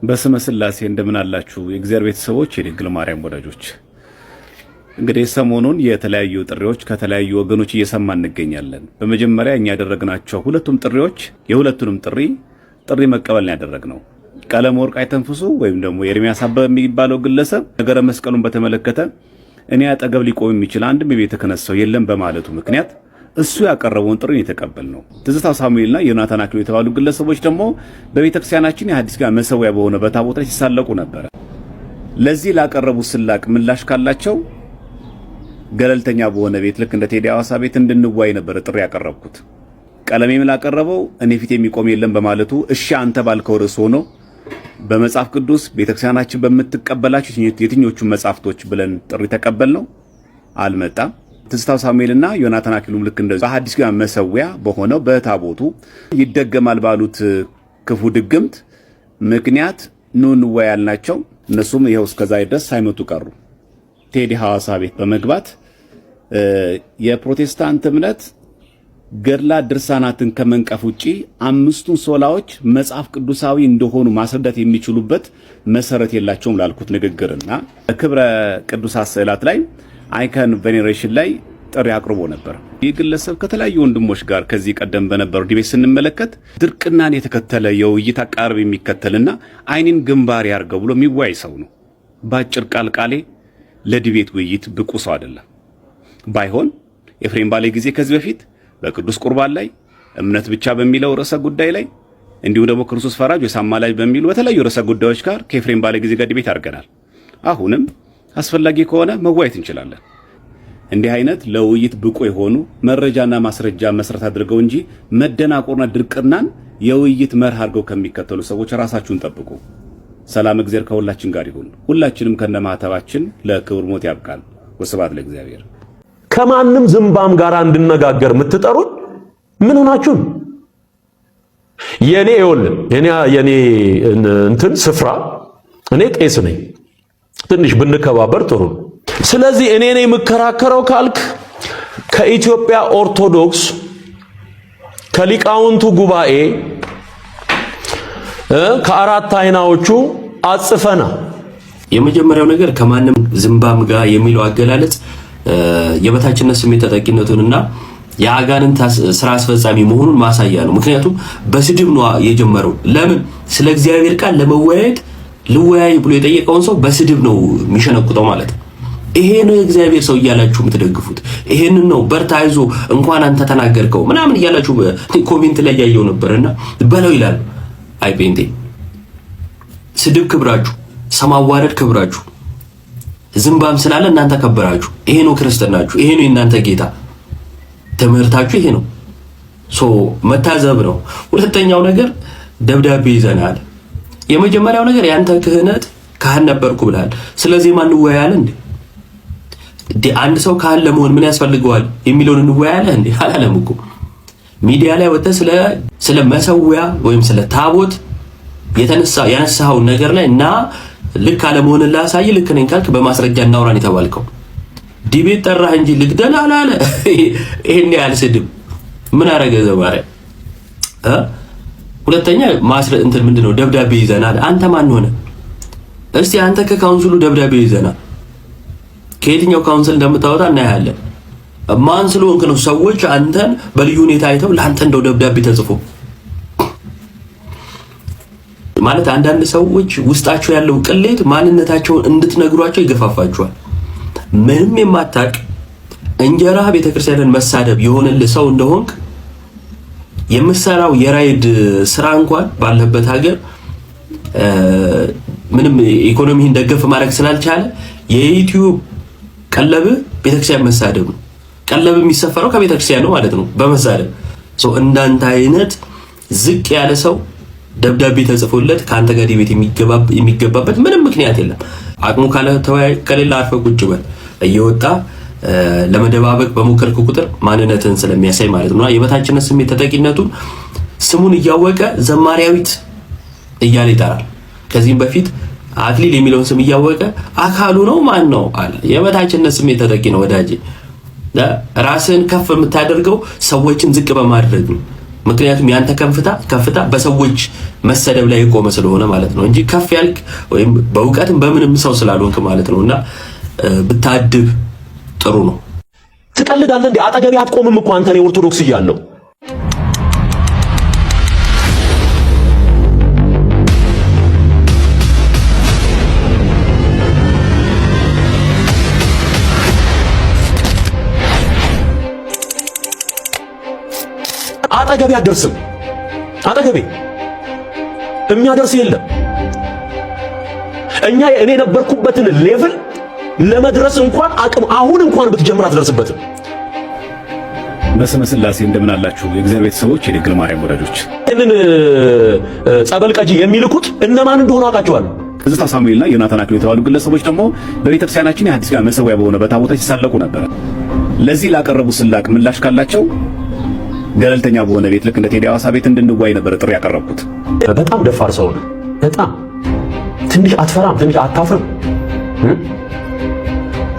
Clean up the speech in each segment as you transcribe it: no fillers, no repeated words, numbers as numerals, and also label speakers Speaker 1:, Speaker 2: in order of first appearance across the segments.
Speaker 1: በስመ ሥላሴ እንደምን አላችሁ የእግዚአብሔር ቤተሰቦች የድንግል ማርያም ወዳጆች። እንግዲህ ሰሞኑን የተለያዩ ጥሪዎች ከተለያዩ ወገኖች እየሰማን እንገኛለን። በመጀመሪያ እኛ ያደረግናቸው ሁለቱም ጥሪዎች የሁለቱንም ጥሪ መቀበል ነው ያደረግነው። ቀለም ወርቅ አይተንፍሱ ወይም ደግሞ ኤርሚያስ አበበ የሚባለው ግለሰብ ነገረ መስቀሉን በተመለከተ እኔ አጠገብ ሊቆም የሚችል አንድም የቤተ ክህነት ሰው የለም በማለቱ ምክንያት እሱ ያቀረበውን ጥሪ የተቀበልነው። ትዝታው ሳሙኤልና ዮናታን አክሊሉ የተባሉ ግለሰቦች ደግሞ በቤተክርስቲያናችን የሐዲስ ኪዳን መሰዊያ በሆነ በታቦት ላይ ሲሳለቁ ነበር። ለዚህ ላቀረቡ ስላቅ ምላሽ ካላቸው ገለልተኛ በሆነ ቤት ልክ እንደ ቴዲ ሐዋሳ ቤት እንድንዋይ ነበር ጥሪ ያቀረብኩት። ቀለሜም ላቀረበው እኔ ፊት የሚቆም የለም በማለቱ እሺ አንተ ባልከው ርዕስ ሆኖ በመጽሐፍ ቅዱስ ቤተክርስቲያናችን በምትቀበላቸው የትኞቹ መጽሐፍቶች ብለን ጥሪ ተቀበልነው። አልመጣም። ትዝታው ሳሙኤልና ዮናታን አክሊሉ ልክ እንደዚህ በሐዲስ ኪዳን መሰዊያ በሆነው በታቦቱ ይደገማል ባሉት ክፉ ድግምት ምክንያት ኑ እንወያይ ያልናቸው እነሱም ይኸው እስከዛሬ ድረስ ሳይመጡ ቀሩ። ቴዲ ሐዋሳ ቤት በመግባት የፕሮቴስታንት እምነት ገድላት ድርሳናትን ከመንቀፍ ውጪ አምስቱን ሶላዎች መጽሐፍ ቅዱሳዊ እንደሆኑ ማስረዳት የሚችሉበት መሰረት የላቸውም ላልኩት ንግግርና ክብረ ቅዱሳት ስዕላት ላይ አይከን ቬኔሬሽን ላይ ጥሪ አቅርቦ ነበር። ይህ ግለሰብ ከተለያዩ ወንድሞች ጋር ከዚህ ቀደም በነበረው ዲቤት ስንመለከት ድርቅናን የተከተለ የውይይት አቀራረብ የሚከተልና አይንን ግንባር ያርገው ብሎ የሚወያይ ሰው ነው። ባጭር ቃሌ ለዲቤት ውይይት ብቁ ሰው አይደለም። ባይሆን ኤፍሬም ባለ ጊዜ ከዚህ በፊት በቅዱስ ቁርባን ላይ እምነት ብቻ በሚለው ርዕሰ ጉዳይ ላይ እንዲሁ ደግሞ ክርስቶስ ፈራጅ ወይ አማላጅ በሚሉ በተለያዩ ርዕሰ ጉዳዮች ጋር ከኤፍሬም ባለ ጊዜ ጋር ዲቤት አድርገናል። አሁንም አስፈላጊ ከሆነ መዋየት እንችላለን። እንዲህ አይነት ለውይይት ብቁ የሆኑ መረጃና ማስረጃ መሰረት አድርገው እንጂ መደናቆርና ድርቅናን የውይይት መርህ አድርገው ከሚከተሉ ሰዎች ራሳችሁን ጠብቁ። ሰላም እግዚአብሔር ከሁላችን ጋር ይሁን። ሁላችንም ከነማተባችን ለክብር ሞት ያብቃል። ወስብሐት ለእግዚአብሔር።
Speaker 2: ከማንም ዝምባም ጋር እንድነጋገር የምትጠሩን ምን ሆናችሁ? የኔ እንትን ስፍራ እኔ ቄስ ነኝ። ትንሽ ብንከባበር ጥሩ ነው። ስለዚህ እኔ ነኝ የምከራከረው ካልክ ከኢትዮጵያ ኦርቶዶክስ ከሊቃውንቱ ጉባኤ ከአራት አይናዎቹ አጽፈና
Speaker 3: የመጀመሪያው ነገር ከማንም ዝምባም ጋር የሚለው አገላለጽ የበታችነት ስሜት ተጠቂነቱንና የአጋንንት ስራ አስፈጻሚ መሆኑን ማሳያ ነው። ምክንያቱም በስድብ ነው የጀመረው። ለምን ስለ እግዚአብሔር ቃል ለመወያየት ልወያይ ብሎ የጠየቀውን ሰው በስድብ ነው የሚሸነቁጠው ማለት ነው። ይሄ ነው የእግዚአብሔር ሰው እያላችሁ የምትደግፉት። ይሄንን ነው በርታ አይዞ እንኳን አንተ ተናገርከው ምናምን እያላችሁ ኮሜንት ላይ ያየው ነበርና በለው ይላል። አይ ጴንጤ ስድብ ክብራችሁ፣ ሰማዋረድ ክብራችሁ፣ ዝምባም ስላለ እናንተ ከበራችሁ። ይሄ ነው ክርስትናችሁ። ይሄ ነው እናንተ ጌታ። ትምህርታችሁ ይሄ ነው። መታዘብ ነው። ሁለተኛው ነገር ደብዳቤ ይዘናል። የመጀመሪያው ነገር ያንተ ክህነት ካህን ነበርኩ ብለሃል። ስለዚህ ማን እንወያያለን እንዴ? አንድ ሰው ካህን ለመሆን ምን ያስፈልገዋል የሚለውን እንወያያለን እንዴ? አላለም እኮ። ሚዲያ ላይ ወጥተህ ስለ መሰዊያ ወይም ስለ ታቦት ያነሳው ነገር ላይ እና ልክ አለመሆንን ላሳይ ልክ ነኝ ካልክ በማስረጃ እናውራን የተባልከው ዲቤት ጠራህ እንጂ ልግደል አላለ። ይሄን ያህል ስድብ ምን አረገ ዘማሪ? ሁለተኛ እንትን ምንድነው ደብዳቤ ይዘናል። አንተ ማን ሆነ? እስቲ አንተ ከካውንስሉ ደብዳቤ ይዘናል። ከየትኛው ካውንስል እንደምታወጣ እናያለን። ማን ስለሆንክ ነው ሰዎች አንተን በልዩ ሁኔታ አይተው ለአንተ እንደው ደብዳቤ ተጽፎ ማለት? አንዳንድ ሰዎች ውስጣቸው ያለው ቅሌት ማንነታቸውን እንድትነግሯቸው ይገፋፋቸዋል። ምንም የማታውቅ እንጀራ ቤተክርስቲያንን መሳደብ የሆነልህ ሰው እንደሆንክ የምሰራው የራይድ ስራ እንኳን ባለበት ሀገር ምንም ኢኮኖሚን ደገፍ ማድረግ ስላልቻለ የዩቲዩብ ቀለብ ቤተክርስቲያን መሳደብ ነው። ቀለብ የሚሰፈረው ከቤተክርስቲያን ነው ማለት ነው በመሳደብ። እንዳንተ አይነት ዝቅ ያለ ሰው ደብዳቤ ተጽፎለት ከአንተ ጋር ዲቤት የሚገባበት ምንም ምክንያት የለም። አቅሙ ከሌላ አርፈህ ቁጭ በል። እየወጣ ለመደባበቅ በሞከርክ ቁጥር ማንነትን ስለሚያሳይ ማለት ነው። የበታችነት ስሜት ተጠቂነቱን ስሙን እያወቀ ዘማሪያዊት እያለ ይጠራል። ከዚህም በፊት አክሊል የሚለውን ስም እያወቀ አካሉ ነው ማን ነው አለ። የበታችነት ስሜት ተጠቂ ነው ወዳጄ። ራስን ከፍ የምታደርገው ሰዎችን ዝቅ በማድረግ ነው። ምክንያቱም ያንተ ከፍታ በሰዎች መሰደብ ላይ የቆመ ስለሆነ ማለት ነው እንጂ ከፍ ያልክ ወይም በእውቀትም በምንም ሰው ስላልሆንክ ማለት ነውና ብታድብ ጥሩ ነው።
Speaker 2: ትቀልዳለህ እንዴ? አጠገቤ አትቆምም እኮ አንተ። እኔ ኦርቶዶክስ እያለሁ አጠገቤ አትደርስም። አጠገቤ የሚያደርስ የለም። እኔ የነበርኩበትን ሌቭል ለመድረስ እንኳን አቅም አሁን እንኳን ብትጀምር አትደርስበትም።
Speaker 1: በስመ ሥላሴ እንደምን አላችሁ የእግዚአብሔር ቤተሰቦች፣ የድንግል ማርያም ወዳጆች።
Speaker 2: እንን ጸበል ቀጂ የሚልኩት እነማን እንደሆኑ አውቃቸዋለሁ።
Speaker 1: ትዝታ ሳሙኤልና ዮናታን አክሊሉ የተባሉ ግለሰቦች ደግሞ በቤተክርስቲያናችን የሐዲስ ኪዳን መሠዊያ በሆነ በታቦታች ሲሳለቁ ነበር። ለዚህ ላቀረቡ ስላቅ ምላሽ ካላቸው ገለልተኛ በሆነ ቤት ልክ እንደ ቴዲ አዋሳ ቤት እንድንዋይ ነበር ጥሪ ያቀረብኩት።
Speaker 2: በጣም ደፋር ሰው ነው። በጣም ትንሽ አትፈራም? ትንሽ አታፍርም?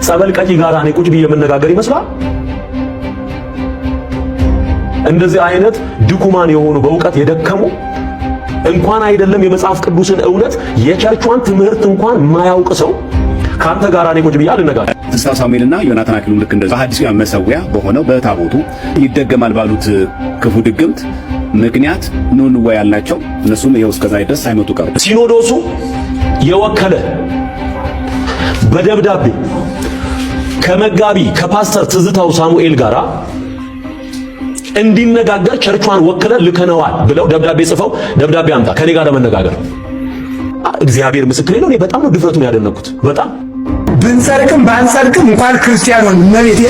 Speaker 2: ጸበል ቀጂ ጋር እኔ ቁጭ ብዬ የምነጋገር ይመስላል? እንደዚህ አይነት ድኩማን የሆኑ በእውቀት የደከሙ እንኳን አይደለም የመጽሐፍ ቅዱስን እውነት የቸርቿን ትምህርት እንኳን ማያውቅ ሰው ካንተ ጋር እኔ ቁጭ ብዬ አልነጋገር።
Speaker 1: ትዝታ ሳሙኤልና ዮናታን አክሊሉ ልክ እንደዚህ በሐዲስ ኪዳን መሠዊያ በሆነው በታቦቱ ይደገማል ባሉት ክፉ ድግምት ምክንያት ነው እንዋይ ያልናቸው። እነሱም ይኸው እስከዛ ድረስ ሳይመጡ ቀሩ።
Speaker 2: ሲኖዶሱ የወከለ በደብዳቤ ከመጋቢ ከፓስተር ትዝታው ሳሙኤል ጋር እንዲነጋገር ቸርቿን ወክለን ልከነዋል ብለው ደብዳቤ ጽፈው ደብዳቤ አምጣ ከኔ ጋር ለመነጋገር። እግዚአብሔር ምስክሬ ነው። እኔ በጣም ነው ድፍረቱን ያደነኩት። በጣም
Speaker 4: ብንሰርቅም ባንሰርቅም እንኳን ክርስቲያን ሆን እመቤቴ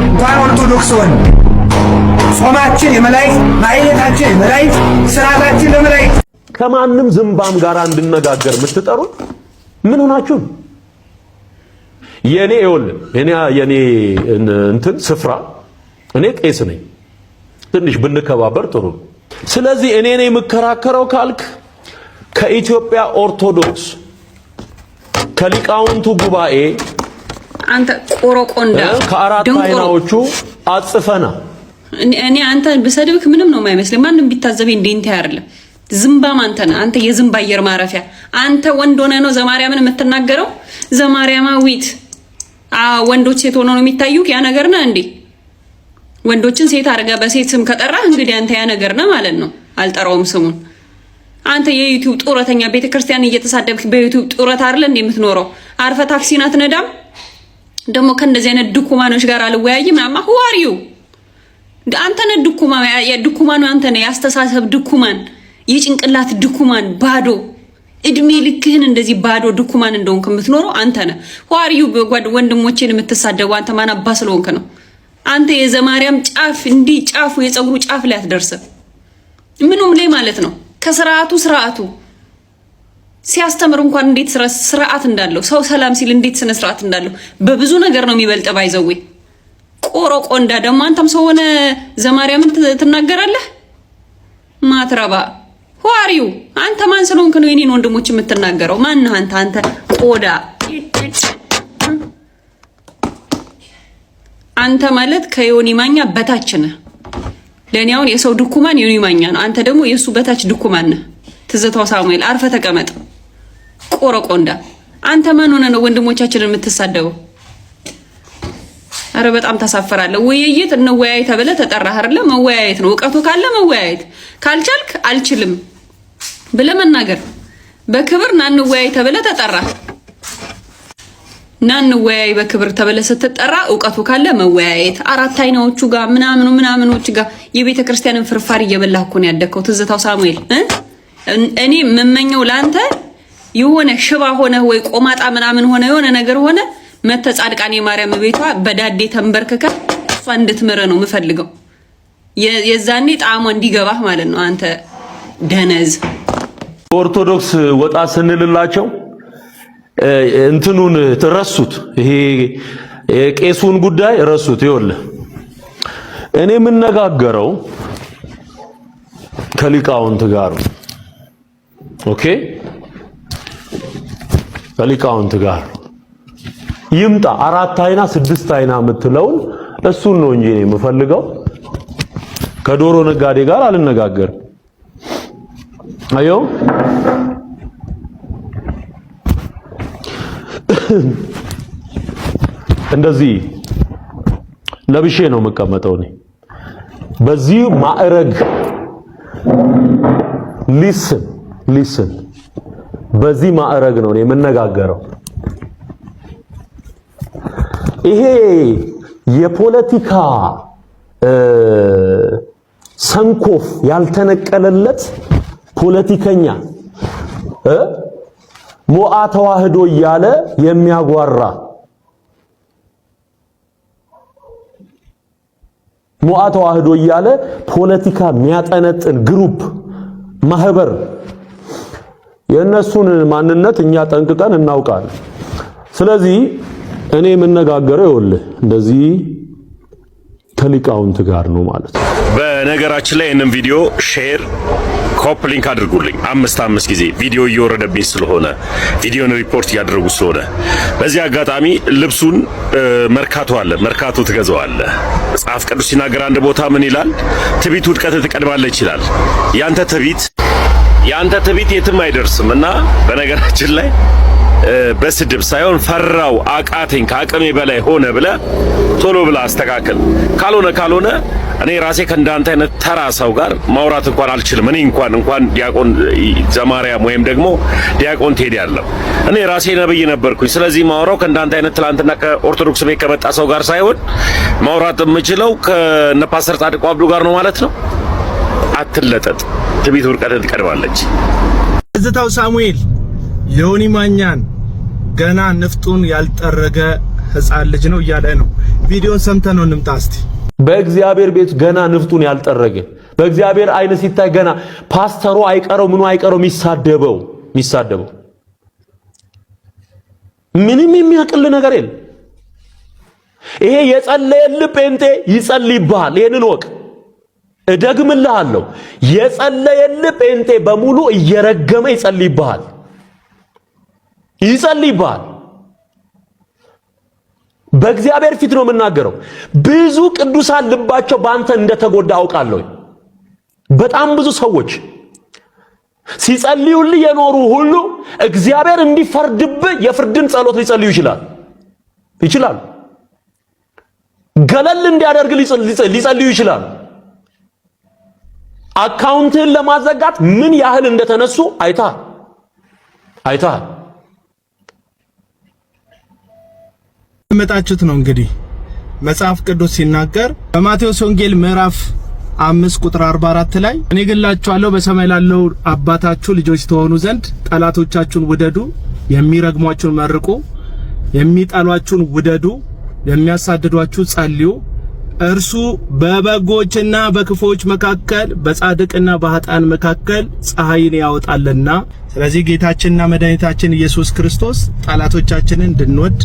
Speaker 4: እንኳን ኦርቶዶክስ ሆን ጾማችን የመላእክት ማዕሌታችን የመላእክት ስርዓታችን ለመላእክት
Speaker 2: ከማንም ዝምባም ጋር እንድነጋገር የምትጠሩን ምን ሆናችሁ? የኔ እንትን ስፍራ እኔ ቄስ ነኝ። ትንሽ ብንከባበር ጥሩ ነው። ስለዚህ እኔ ነኝ የምከራከረው ካልክ ከኢትዮጵያ ኦርቶዶክስ ከሊቃውንቱ ጉባኤ
Speaker 5: አንተ ቆሮቆንዳ
Speaker 2: ከአራት አይናዎቹ አጽፈና
Speaker 5: እኔ አንተ በሰድብክ ምንም ነው የማይመስልኝ። ማንም ቢታዘበኝ እንዴት አይደለም። ዝምባም አንተ ነህ። አንተ የዝምባ አየር ማረፊያ አንተ ወንድ ሆነህ ነው ዘማርያምን የምትናገረው? ዘማርያማዊት ወንዶች ሴት ሆነው ነው የሚታዩክ? ያ ነገር ነህ እንዴ? ወንዶችን ሴት አድርጋ በሴት ስም ከጠራህ እንግዲህ አንተ ያ ነገር ነህ ማለት ነው። አልጠራውም ስሙን። አንተ የዩቲዩብ ጡረተኛ ቤተክርስቲያን እየተሳደብክ በዩቲዩብ ጡረት አይደል እንዴ የምትኖረው? አርፈ ታክሲን አትነዳም? ደግሞ ከእንደዚህ አይነት ድኩማኖች ጋር አልወያይም ምናምን። who are you? አንተ ነህ ድኩማን አንተ ነህ። ያስተሳሰብ ድኩማን፣ የጭንቅላት ድኩማን፣ ባዶ እድሜ ልክህን እንደዚህ ባዶ ድኩማን እንደሆንክ የምትኖረው አንተ ነህ። who are you? ወንድሞቼን የምትሳደቡ አንተ ማን አባ ስለሆንክ ነው? አንተ የዘማርያም ጫፍ እንዲህ ጫፉ የፀጉሩ ጫፍ ላይ አትደርስም። ምኑም ላይ ማለት ነው። ከስርዓቱ ሲያስተምር እንኳን እንዴት ስርዓት እንዳለው ሰው ሰላም ሲል እንዴት ስነ ስርዓት እንዳለው በብዙ ነገር ነው የሚበልጥ። ባይዘዌ ቆሮቆንዳ ደግሞ አንተም ሰው ሆነ ዘማርያምን ትናገራለህ? ማትረባ who are you? አንተ ማን ስለሆንክ ነው የኔን ወንድሞች የምትናገረው? ማን ነህ አንተ? አንተ ቆዳ አንተ ማለት ከዮኒ ማኛ በታች ነህ። ለኔ አሁን የሰው ድኩማን ዮኒ ማኛ ነው። አንተ ደግሞ የሱ በታች ድኩማን ነህ። ትዝታው ሳሙኤል አርፈ ተቀመጥ። ቆረቆንዳ አንተ ማን ሆነ ነው ወንድሞቻችንን የምትሳደበው? አረ በጣም ታሳፈራለህ። ውይይት እንወያይ ተብለ ተጠራህ አይደለ? መወያየት ነው። እውቀቱ ካለ መወያየት፣ ካልቻልክ አልችልም ብለ መናገር። በክብር ና እንወያይ ተብለ ተጠራህ። ና እንወያይ በክብር ተብለ ስትጠራ እውቀቱ ካለ መወያየት። አራት አይናዎቹ ጋር ምናምኖች ጋር የቤተ ክርስቲያንን ፍርፋሪ እየበላህ እኮ ነው ያደከው። ትዝታው ሳሙኤል እኔ የምመኘው ላንተ የሆነ ሽባ ሆነ ወይ ቆማጣ ምናምን ሆነ የሆነ ነገር ሆነ መተጻድቃኔ ማርያም ቤቷ በዳዴ ተንበርከከ እሷ እንድትምር ነው የምፈልገው። የዛኔ ጣዕሟ እንዲገባህ ማለት ነው። አንተ ደነዝ
Speaker 2: ኦርቶዶክስ ወጣ ስንልላቸው እንትኑን ተረሱት። ይሄ የቄሱን ጉዳይ ረሱት። ይኸውልህ እኔ የምነጋገረው ከሊቃውንት ጋር ኦኬ፣ ከሊቃውንት ጋር ይምጣ። አራት አይና ስድስት አይና የምትለውን እሱን ነው እንጂ እኔ የምፈልገው ከዶሮ ነጋዴ ጋር አልነጋገርም። አዮ እንደዚህ ለብሼ ነው የምቀመጠው እኔ በዚህ ማዕረግ ሊስን በዚህ ማዕረግ ነው እኔ የምነጋገረው። ይሄ የፖለቲካ ሰንኮፍ ያልተነቀለለት ፖለቲከኛ ሞዓ ተዋህዶ እያለ የሚያጓራ ሞዓ ተዋህዶ እያለ ፖለቲካ የሚያጠነጥን ግሩፕ ማህበር የእነሱን ማንነት እኛ ጠንቅቀን እናውቃለን። ስለዚህ እኔ የምነጋገረው ይኸውልህ እንደዚህ ከሊቃውንት ጋር ነው ማለት ነው።
Speaker 6: በነገራችን ላይ እነም ቪዲዮ ሼር ኮፕ ሊንክ አድርጉልኝ 5 ጊዜ ቪዲዮ እየወረደብኝ ስለሆነ ቪዲዮን ሪፖርት እያደረጉ ስለሆነ በዚህ አጋጣሚ ልብሱን መርካቶ አለ መርካቶ ትገዛዋለህ። መጽሐፍ ቅዱስ ሲናገር አንድ ቦታ ምን ይላል? ትዕቢት ውድቀትን ትቀድማለች ይላል። ያንተ ትዕቢት የትም አይደርስም እና በነገራችን ላይ በስድብ ሳይሆን ፈራው አቃተኝ ከአቅሜ በላይ ሆነ ብለ ቶሎ ብለ አስተካክል። ካልሆነ እኔ ራሴ ከእንዳንተ አይነት ተራ ሰው ጋር ማውራት እንኳን አልችልም። እኔ እንኳን ዲያቆን ዘማርያም ወይም ደግሞ ዲያቆን ቴዲ አይደለም እኔ ራሴ ነብይ ነበርኩኝ። ስለዚህ ማውራው ከእንዳንተ አይነት ትላንትና ከኦርቶዶክስ ቤት ከመጣ ሰው ጋር ሳይሆን ማውራት የምችለው ከነ ፓስተር ጻድቁ አብዱ ጋር ነው ማለት ነው። አትለጠጥ፣ ትዕቢት ውድቀትን ትቀድማለች።
Speaker 7: ትዝታው ሳሙኤል ዮኒ ማኛን ገና ንፍጡን ያልጠረገ ሕፃን ልጅ ነው እያለ ነው። ቪዲዮን ሰምተን ነው እንምጣ እስቲ።
Speaker 2: በእግዚአብሔር ቤት ገና ንፍጡን ያልጠረገ በእግዚአብሔር አይን ሲታይ ገና ፓስተሩ አይቀረው ምኑ አይቀረው የሚሳደበው ምንም የሚያቅል ነገር የለም። ይሄ የጸለየልህ ጴንጤ ይጸልይብሃል። ይሄንን ወቅ እደግምልሃለሁ። የጸለየልህ ጴንጤ በሙሉ እየረገመ ይጸልይብሃል። በእግዚአብሔር ፊት ነው የምናገረው። ብዙ ቅዱሳን ልባቸው ባንተ እንደተጎዳ አውቃለሁ። በጣም ብዙ ሰዎች ሲጸልዩልህ የኖሩ ሁሉ እግዚአብሔር እንዲፈርድብህ የፍርድን ጸሎት ሊጸልዩ ይችላል። ገለል እንዲያደርግ ሊጸልዩ ይችላል። አካውንትህን ለማዘጋት ምን ያህል እንደተነሱ አይተሃል።
Speaker 7: መጣችሁት ነው እንግዲህ መጽሐፍ ቅዱስ ሲናገር በማቴዎስ ወንጌል ምዕራፍ 5 ቁጥር 44 ላይ እኔ ግን እላችኋለሁ በሰማይ ላለው አባታችሁ ልጆች ተሆኑ ዘንድ ጠላቶቻችሁን ውደዱ፣ የሚረግሟችሁን መርቁ፣ የሚጠሏችሁን ውደዱ፣ የሚያሳድዷችሁ ጸልዩ፣ እርሱ በበጎችና በክፎች መካከል በጻድቅና በኃጥአን መካከል ፀሐይን ያወጣልና። ስለዚህ ጌታችንና መድኃኒታችን ኢየሱስ ክርስቶስ ጠላቶቻችንን እንድንወድ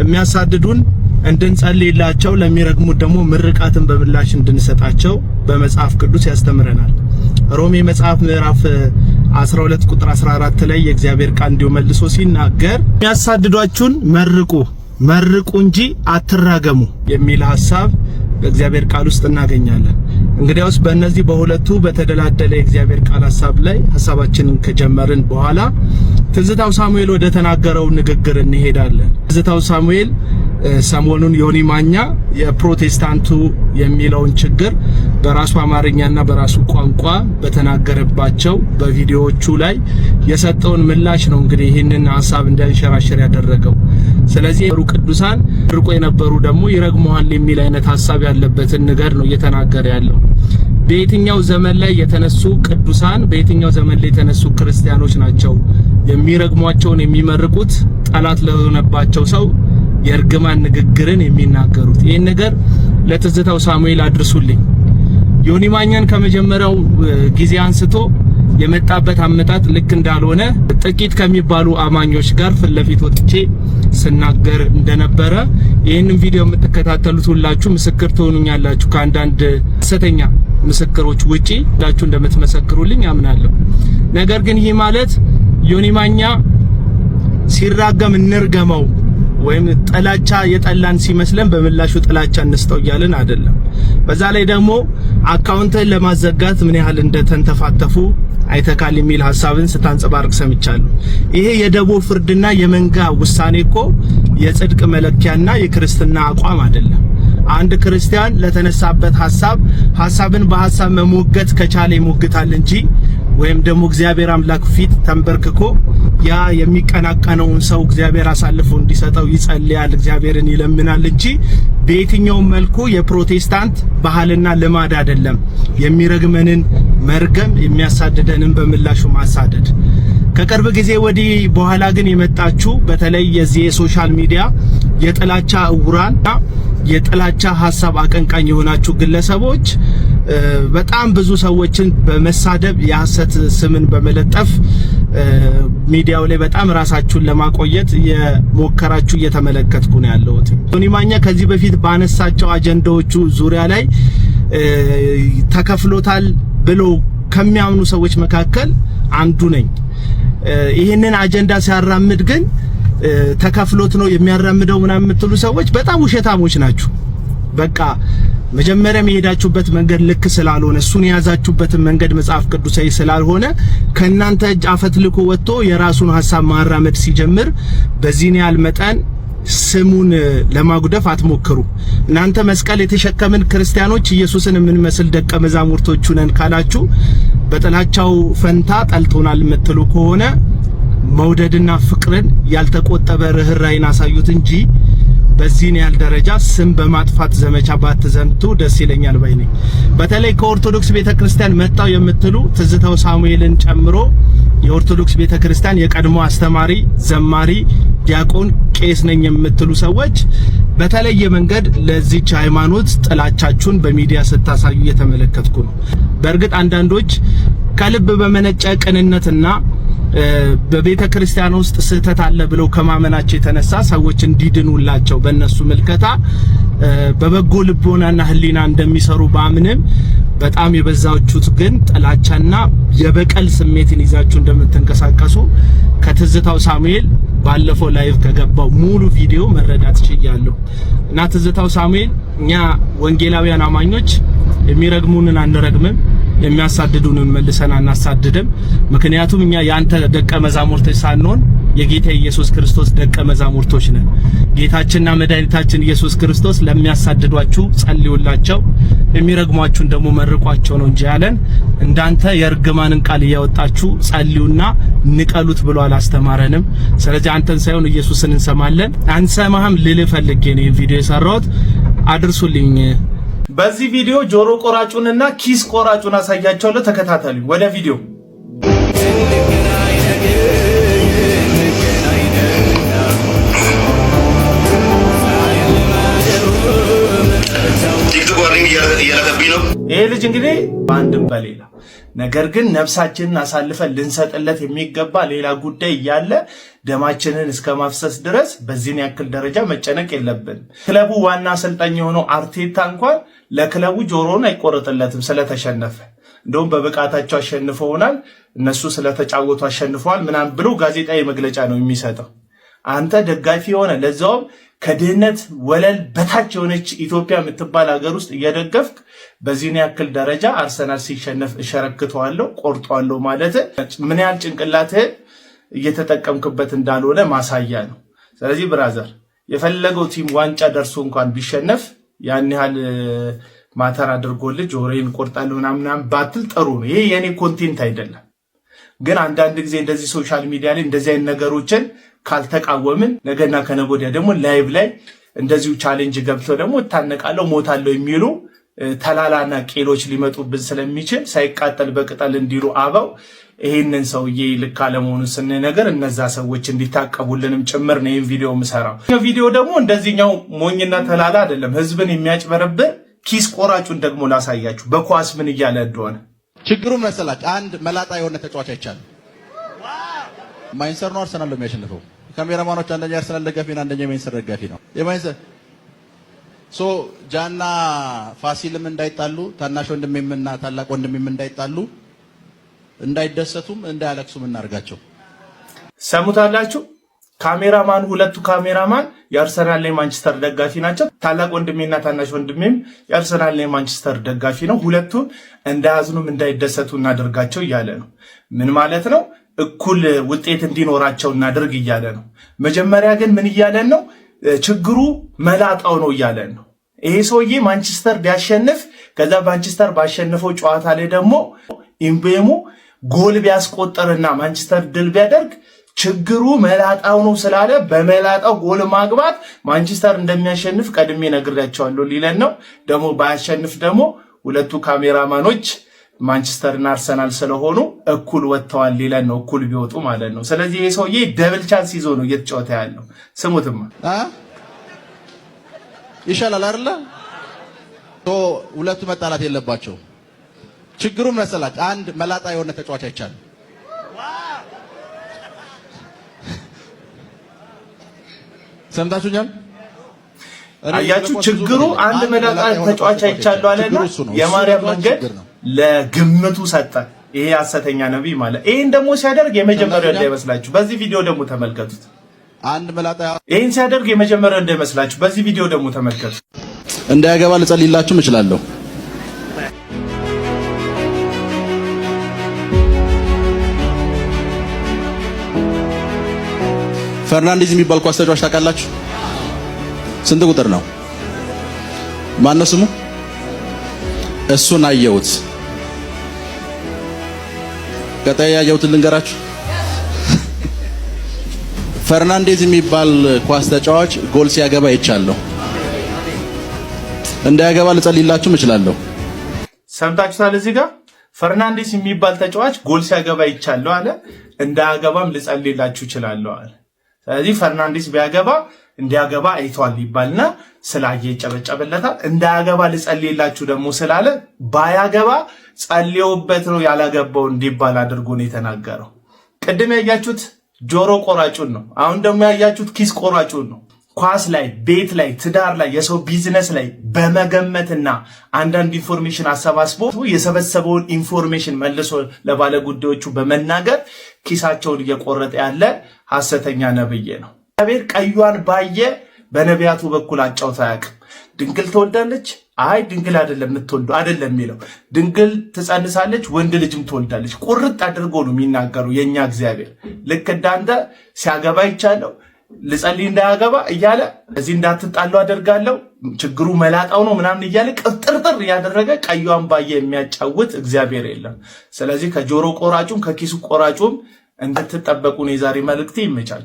Speaker 7: የሚያሳድዱን እንድንጸልይላቸው ለሚረግሙት ደግሞ ምርቃትን በምላሽ እንድንሰጣቸው በመጽሐፍ ቅዱስ ያስተምረናል። ሮሜ መጽሐፍ ምዕራፍ 12 ቁጥር 14 ላይ የእግዚአብሔር ቃል እንዲሁ መልሶ ሲናገር የሚያሳድዷችሁን መርቁ እንጂ አትራገሙ የሚል ሐሳብ በእግዚአብሔር ቃል ውስጥ እናገኛለን። እንግዲያውስ በእነዚህ በሁለቱ በተደላደለ የእግዚአብሔር ቃል ሐሳብ ላይ ሐሳባችንን ከጀመርን በኋላ ትዝታው ሳሙኤል ወደ ተናገረው ንግግር እንሄዳለን። ትዝታው ሳሙኤል ሰሞኑን ዮኒ ማኛ የፕሮቴስታንቱ የሚለውን ችግር በራሱ አማርኛና በራሱ ቋንቋ በተናገረባቸው በቪዲዮዎቹ ላይ የሰጠውን ምላሽ ነው እንግዲህ ይህንን ሐሳብ እንዲያንሸራሽር ያደረገው። ስለዚህ ቅዱሳን ርቆ የነበሩ ደግሞ ይረግመዋል የሚል አይነት ሐሳብ ያለበትን ነገር ነው እየተናገረ ያለው። በየትኛው ዘመን ላይ የተነሱ ቅዱሳን በየትኛው ዘመን ላይ የተነሱ ክርስቲያኖች ናቸው የሚረግሟቸውን የሚመርቁት ጠላት ለሆነባቸው ሰው የእርግማን ንግግርን የሚናገሩት? ይህን ነገር ለትዝታው ሳሙኤል አድርሱልኝ። ዮኒ ማኛን ከመጀመሪያው ጊዜ አንስቶ የመጣበት አመጣጥ ልክ እንዳልሆነ ጥቂት ከሚባሉ አማኞች ጋር ፊት ለፊት ወጥቼ ስናገር እንደነበረ ይህንን ቪዲዮ የምትከታተሉት ሁላችሁ ምስክር ትሆኑኛላችሁ። ከአንዳንድ ሐሰተኛ ምስክሮች ውጪ ሁላችሁ እንደምትመሰክሩልኝ አምናለሁ። ነገር ግን ይህ ማለት ዮኒ ማኛ ሲራገም እንርገመው ወይም ጥላቻ የጠላን ሲመስለን በምላሹ ጥላቻ እንስጠው እያልን አይደለም። በዛ ላይ ደግሞ አካውንትን ለማዘጋት ምን ያህል እንደተንተፋተፉ አይተካል የሚል ሐሳብን ስታንጸባርቅ ሰምቻለሁ። ይሄ የደቦ ፍርድና የመንጋ ውሳኔ እኮ የጽድቅ መለኪያና የክርስትና አቋም አይደለም። አንድ ክርስቲያን ለተነሳበት ሐሳብን በሐሳብ መሞገት ከቻለ ይሞግታል እንጂ ወይም ደግሞ እግዚአብሔር አምላክ ፊት ተንበርክኮ ያ የሚቀናቀነውን ሰው እግዚአብሔር አሳልፎ እንዲሰጠው ይጸልያል፣ እግዚአብሔርን ይለምናል እንጂ በየትኛው መልኩ የፕሮቴስታንት ባህልና ልማድ አይደለም የሚረግመንን መርገም የሚያሳድደንን በምላሹ ማሳደድ። ከቅርብ ጊዜ ወዲህ በኋላ ግን የመጣችሁ በተለይ የዚህ የሶሻል ሚዲያ የጥላቻ እውራንና የጥላቻ ሐሳብ አቀንቃኝ የሆናችሁ ግለሰቦች በጣም ብዙ ሰዎችን በመሳደብ የሐሰት ስምን በመለጠፍ ሚዲያው ላይ በጣም ራሳችሁን ለማቆየት የሞከራችሁ እየተመለከትኩ ነው ያለሁት። ዮኒ ማኛ ከዚህ በፊት ባነሳቸው አጀንዳዎቹ ዙሪያ ላይ ተከፍሎታል ብሎ ከሚያምኑ ሰዎች መካከል አንዱ ነኝ። ይህንን አጀንዳ ሲያራምድ ግን ተከፍሎት ነው የሚያራምደው ምናምን የምትሉ ሰዎች በጣም ውሸታሞች ናችሁ። በቃ መጀመሪያ የሄዳችሁበት መንገድ ልክ ስላልሆነ እሱን የያዛችሁበትን መንገድ መጽሐፍ ቅዱሳዊ ስላልሆነ ከእናንተ እጅ አፈትልኮ ወጥቶ የራሱን ሐሳብ ማራመድ ሲጀምር በዚህን ያህል መጠን ስሙን ለማጉደፍ አትሞክሩ። እናንተ መስቀል የተሸከምን ክርስቲያኖች ኢየሱስን የምንመስል ደቀ መዛሙርቶቹ ነን ካላችሁ በጥላቻው ፈንታ ጠልቶናል የምትሉ ከሆነ መውደድና ፍቅርን ያልተቆጠበ ርህራይን አሳዩት እንጂ በዚህን ያህል ደረጃ ስም በማጥፋት ዘመቻ ባትዘምቱ ደስ ይለኛል ባይ ነኝ። በተለይ ከኦርቶዶክስ ቤተክርስቲያን መጣው የምትሉ ትዝታው ሳሙኤልን ጨምሮ የኦርቶዶክስ ቤተክርስቲያን የቀድሞ አስተማሪ፣ ዘማሪ፣ ዲያቆን፣ ቄስ ነኝ የምትሉ ሰዎች በተለየ መንገድ ለዚህች ሃይማኖት ጥላቻችሁን በሚዲያ ስታሳዩ እየተመለከትኩ ነው። በእርግጥ አንዳንዶች ከልብ በመነጨ ቅንነትና በቤተ ክርስቲያን ውስጥ ስህተት አለ ብለው ከማመናቸው የተነሳ ሰዎች እንዲድኑላቸው በእነሱ ምልከታ በበጎ ልቦናና ሕሊና እንደሚሰሩ ባምንም በጣም የበዛችሁት ግን ጥላቻና የበቀል ስሜትን ይዛችሁ እንደምትንቀሳቀሱ ከትዝታው ሳሙኤል ባለፈው ላይቭ ከገባው ሙሉ ቪዲዮ መረዳት ችያለሁ። እና ትዝታው ሳሙኤል እኛ ወንጌላውያን አማኞች የሚረግሙንን አንረግምም፣ የሚያሳድዱንን መልሰን አናሳድድም። ምክንያቱም እኛ ያንተ ደቀ መዛሙርቶች ሳንሆን የጌታ ኢየሱስ ክርስቶስ ደቀ መዛሙርቶች ነን። ጌታችንና መድኃኒታችን ኢየሱስ ክርስቶስ ለሚያሳድዷችሁ ጸልዩላቸው፣ የሚረግሟችሁን ደግሞ መርቋቸው ነው እንጂ ያለን እንዳንተ የርግማንን ቃል እያወጣችሁ ጸልዩና ንቀሉት ብሎ አላስተማረንም። ስለዚህ አንተን ሳይሆን ኢየሱስን እንሰማለን። አንሰማህም ልልህ ፈልጌ ነው ይሄን ቪዲዮ የሰራሁት። አድርሱልኝ። በዚህ ቪዲዮ ጆሮ ቆራጩንና ኪስ ቆራጩን አሳያቸዋለሁ። ተከታተሉ። ወደ ቪዲዮ ይሄ ልጅ እንግዲህ በአንድም በሌላ ነገር ግን ነፍሳችንን አሳልፈን ልንሰጥለት የሚገባ ሌላ ጉዳይ እያለ ደማችንን እስከ ማፍሰስ ድረስ በዚህን ያክል ደረጃ መጨነቅ የለብንም። ክለቡ ዋና አሰልጣኝ የሆነው አርቴታ እንኳን ለክለቡ ጆሮውን አይቆረጥለትም ስለተሸነፈ። እንደውም በብቃታቸው አሸንፈውናል፣ እነሱ ስለተጫወቱ አሸንፈዋል ምናምን ብሎ ጋዜጣዊ መግለጫ ነው የሚሰጠው። አንተ ደጋፊ የሆነ ለዛውም ከድህነት ወለል በታች የሆነች ኢትዮጵያ የምትባል ሀገር ውስጥ እየደገፍክ በዚህን ያክል ደረጃ አርሰናል ሲሸነፍ እሸረክተዋለሁ ቆርጠዋለሁ ማለት ምን ያህል ጭንቅላትህን እየተጠቀምክበት እንዳልሆነ ማሳያ ነው። ስለዚህ ብራዘር የፈለገው ቲም ዋንጫ ደርሶ እንኳን ቢሸነፍ ያን ያህል ማተር አድርጎልህ ጆሮዬን ቆርጣለሁ ምናምን ባትል ጥሩ ነው። ይሄ የኔ ኮንቴንት አይደለም። ግን አንዳንድ ጊዜ እንደዚህ ሶሻል ሚዲያ ላይ እንደዚህ አይነት ነገሮችን ካልተቃወምን ነገና ከነገ ወዲያ ደግሞ ላይቭ ላይ እንደዚሁ ቻሌንጅ ገብተው ደግሞ እታነቃለሁ ሞታለሁ የሚሉ ተላላና ቄሎች ሊመጡብን ስለሚችል ሳይቃጠል በቅጠል እንዲሉ አበው ይሄንን ሰውዬ ልክ አለመሆኑን ስንነገር እነዛ ሰዎች እንዲታቀቡልንም ጭምር ነው ይሄን ቪዲዮ የምሰራው። ቪዲዮ ደግሞ እንደዚህኛው ሞኝና ተላላ አይደለም፣ ህዝብን የሚያጭበረብር ኪስ ቆራጩን ደግሞ ላሳያችሁ በኳስ ምን እያለ እንደሆነ።
Speaker 8: ችግሩ መሰላችሁ አንድ መላጣ የሆነ ተጫዋች አይቻልም። ማንቸስተር ነው አርሰናል ነው የሚያሸንፈው። ካሜራማኖች አንደኛ አርሰናል ደጋፊ ነው፣ አንደኛ ማንቸስተር ደጋፊ ነው። የማንቸስተር ጃና ፋሲልም እንዳይጣሉ፣ ታናሽ ወንድሜምና ታላቅ ወንድሜም እንዳይጣሉ፣ እንዳይደሰቱም እንዳያለቅሱም እናርጋቸው።
Speaker 7: ሰሙታላችሁ። ካሜራማን ሁለቱ ካሜራማን የአርሰናል የማንቸስተር ደጋፊ ናቸው። ታላቅ ወንድሜና ታናሽ ወንድሜም የአርሰናል የማንቸስተር ደጋፊ ነው። ሁለቱም እንዳያዝኑም እንዳይደሰቱ እናደርጋቸው እያለ ነው። ምን ማለት ነው? እኩል ውጤት እንዲኖራቸው እናደርግ እያለ ነው። መጀመሪያ ግን ምን እያለን ነው? ችግሩ መላጣው ነው እያለን ነው። ይሄ ሰውዬ ማንቸስተር ቢያሸንፍ ከዛ ማንቸስተር ባሸነፈው ጨዋታ ላይ ደግሞ ኢምቤሞ ጎል ቢያስቆጥርና ማንቸስተር ድል ቢያደርግ ችግሩ መላጣው ነው ስላለ በመላጣው ጎል ማግባት ማንቸስተር እንደሚያሸንፍ ቀድሜ ነግሬያቸዋለሁ ሊለን ነው። ደግሞ ባያሸንፍ ደግሞ ሁለቱ ካሜራማኖች ማንቸስተርና አርሰናል ስለሆኑ እኩል ወጥተዋል ሊለን ነው። እኩል ቢወጡ ማለት ነው። ስለዚህ ይሄ ሰውዬ ደብል ቻንስ ይዞ ነው እየተጫወተ ያለው። ስሙትማ
Speaker 8: ይሻላል አይደለ? ሁለቱ መጣላት የለባቸው። ችግሩ መሰላችሁ አንድ መላጣ የሆነ ተጫዋች አይቻልም። ሰምታችሁኛል?
Speaker 7: አያችሁ፣ ችግሩ አንድ መላጣ ተጫዋች አይቻሉ አለና የማርያም መንገድ ለግምቱ ሰጠ። ይሄ ሐሰተኛ ነብይ ማለት ይሄን ደግሞ ሲያደርግ የመጀመሪያው እንዳይመስላችሁ በዚህ ቪዲዮ ደግሞ ተመልከቱት።
Speaker 8: አንድ መላጣ
Speaker 7: ይሄን ሲያደርግ የመጀመሪያው እንዳይመስላችሁ በዚህ ቪዲዮ ደግሞ ተመልከቱት።
Speaker 8: እንዳያገባ ልጸልይላችሁ እችላለሁ። ፈርናንዴዝ የሚባል ኳስ ተጫዋች ታውቃላችሁ? ስንት ቁጥር ነው? ማነው ስሙ? እሱን አየሁት። ቀጣይ ያየሁትን ልንገራችሁ። ፈርናንዴዝ የሚባል ኳስ ተጫዋች ጎል ሲያገባ ይቻለሁ። እንዳያገባ ልጸልይላችሁ እችላለሁ።
Speaker 7: ሰምታችኋል? እዚህ ጋር ፈርናንዴዝ የሚባል ተጫዋች ጎል ሲያገባ ይቻለሁ አለ። እንዳያገባም ልጸልይላችሁ እችላለሁ አለ። ስለዚህ ፈርናንዴዝ ቢያገባ እንዲያገባ አይቷል ይባልና ስላየ ይጨበጨበለታል። እንዳያገባ ልጸልይላችሁ ደግሞ ስላለ ባያገባ ጸልየውበት ነው ያላገባው እንዲባል አድርጎ ነው የተናገረው። ቅድም ያያችሁት ጆሮ ቆራጩን ነው። አሁን ደግሞ ያያችሁት ኪስ ቆራጩን ነው። ኳስ ላይ፣ ቤት ላይ፣ ትዳር ላይ፣ የሰው ቢዝነስ ላይ በመገመትና አንዳንድ ኢንፎርሜሽን አሰባስቦ የሰበሰበውን ኢንፎርሜሽን መልሶ ለባለ ጉዳዮቹ በመናገር ኪሳቸውን እየቆረጠ ያለ ሐሰተኛ ነብይ ነው። እግዚአብሔር ቀዩን ባየ በነቢያቱ በኩል አጫውታ አያውቅም። ድንግል ትወልዳለች፣ አይ ድንግል አይደለም የምትወልደው አይደለም የሚለው። ድንግል ትጸንሳለች፣ ወንድ ልጅም ትወልዳለች። ቁርጥ አድርጎ ነው የሚናገረው የኛ እግዚአብሔር። ልክ እንዳንተ ሲያገባ ይቻለው ልጸልይ እንዳያገባ እያለ እዚህ እንዳትጣሉ አደርጋለሁ ችግሩ መላጣው ነው ምናምን እያለ ቅጥርጥር እያደረገ ቀዩን ባየ የሚያጫውት እግዚአብሔር የለም። ስለዚህ ከጆሮ ቆራጩም ከኪሱ ቆራጩም እንድትጠበቁ ነው የዛሬ መልእክቴ። ይመቻችሁ።